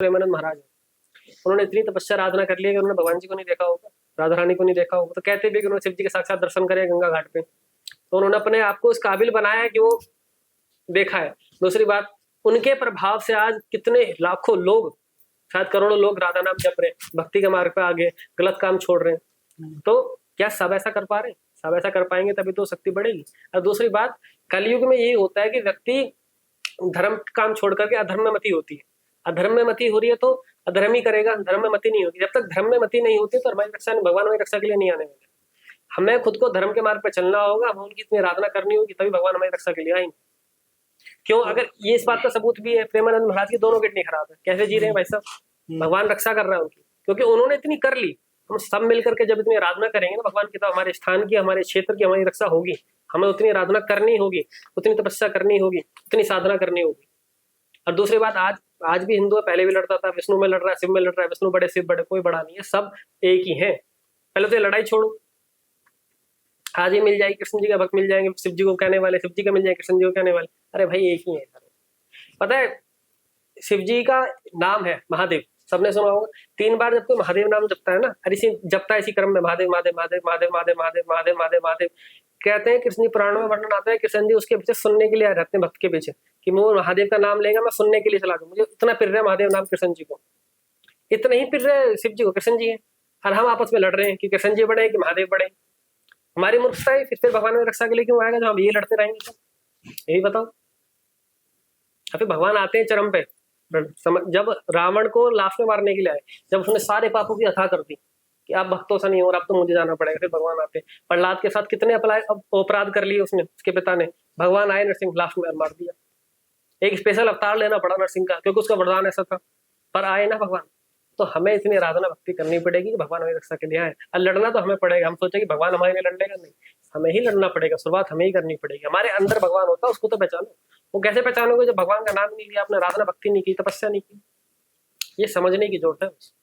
प्रेमानंद महाराज हैं, उन्होंने इतनी तपस्या आराधना कर ली है कि उन्होंने भगवान जी को नहीं देखा होगा, राधा रानी को नहीं देखा होगा, तो कहते भी कि उन्होंने शिव जी के साक्षात दर्शन करे गंगा घाट पे, तो उन्होंने अपने आप को इस काबिल बनाया है कि वो देखा है। दूसरी बात, उनके प्रभाव से आज कितने लाखों लोग, शायद करोड़ों लोग राधा नाम जप रहे हैं, भक्ति के मार्ग पे आगे, गलत काम छोड़ रहे हैं। तो क्या सब ऐसा कर पा रहे हैं? सब ऐसा कर पाएंगे तभी तो शक्ति बढ़ेगी। और दूसरी बात, कलयुग में यही होता है कि व्यक्ति धर्म काम छोड़ करके अधर्म में मती होती है। अधर्म में मती हो रही है तो अधर्म ही करेगा, धर्म में मती नहीं होगी। जब तक धर्म में मती नहीं होती तो हमारी रक्षा, भगवान हमारी रक्षा के लिए नहीं आने वाले। हमें खुद को धर्म के मार्ग पर चलना होगा, हमें उनकी इतनी आराधना करनी होगी, तभी भगवान हमारी रक्षा के लिए आएंगे। क्यों? अगर ये इस बात का सबूत भी है, प्रेमानंद महाराज की दोनों किडनी खराब है, कैसे जी रहे हैं भाई साहब? भगवान रक्षा कर रहा है उनकी, क्योंकि उन्होंने इतनी कर ली। हम सब मिलकर के जब इतनी आराधना करेंगे ना भगवान की, तो हमारे स्थान की, हमारे क्षेत्र की हमारी रक्षा होगी। हमें उतनी आराधना करनी होगी, उतनी तपस्या करनी होगी, उतनी साधना करनी होगी। और दूसरी बात, आज भी हिंदू है, पहले भी लड़ता था, विष्णु में लड़ रहा है, शिव में लड़ रहा है, विष्णु बड़े शिव बड़े, कोई बड़ा नहीं है, सब एक ही है। पहले तो ये लड़ाई छोड़ो। आज ही मिल जाएगी, कृष्ण जी का भक्त मिल जाएंगे शिव जी को कहने वाले, शिव जी का मिल जाएंगे कृष्ण जी को कहने वाले। अरे भाई एक ही है। पता है शिव जी का नाम है महादेव, सबने सुना होगा। 3 बार जब कोई महादेव नाम जपता है ना, और इसी जपता है इसी क्रम में महादेव महादेव महादेव महादेव महादेव महादेव महादेव महादेव महादेव, कहते हैं कृष्ण जी पुराणों में वर्णन आता है, कृष्ण जी उसके पीछे सुनने के लिए आ जाते हैं भक्त के पीछे, कि वो महादेव का नाम लेगा, मैं सुनने के लिए चला जाऊँ, मुझे इतना प्रिय है महादेव नाम कृष्ण जी को, इतना ही प्रिय है शिव जी को कृष्ण जी है। और हम आपस में लड़ रहे हैं कि कृष्ण जी बड़े कि महादेव बड़े। हमारी मूर्खता है, फिर भगवान में रक्षा के लिए क्यों आएगा जब हम ये लड़ते रहेंगे? तो यही बताओ। फिर भगवान आते हैं चरम पे, जब रावण को लास्ट में मारने के लिए आए, जब उसने सारे पापों की अथा कर दी कि आप भक्तों से नहीं हो और अब तो मुझे जाना पड़ेगा, फिर भगवान आते हैं। प्रहलाद के साथ कितने अपराध कर लिए उसने, उसके पिता ने, भगवान आए नरसिंह, लास्ट में मार दिया। एक स्पेशल अवतार लेना पड़ा नरसिंह का, क्योंकि उसका वरदान ऐसा था, पर आए ना भगवान। तो हमें इतनी आराधना भक्ति करनी पड़ेगी कि भगवान हमारी रक्षा के लिए आए। और लड़ना तो हमें पड़ेगा। हम सोचे कि भगवान हमारे लिए लड़ेगा, नहीं, हमें ही लड़ना पड़ेगा। शुरुआत हमें ही करनी पड़ेगी। हमारे अंदर भगवान होता है, उसको तो पहचानो। वो कैसे पहचानोगे जब भगवान का नाम नहीं लिया, आपने आराधना भक्ति नहीं की, तपस्या नहीं की? ये समझने की जरूरत है।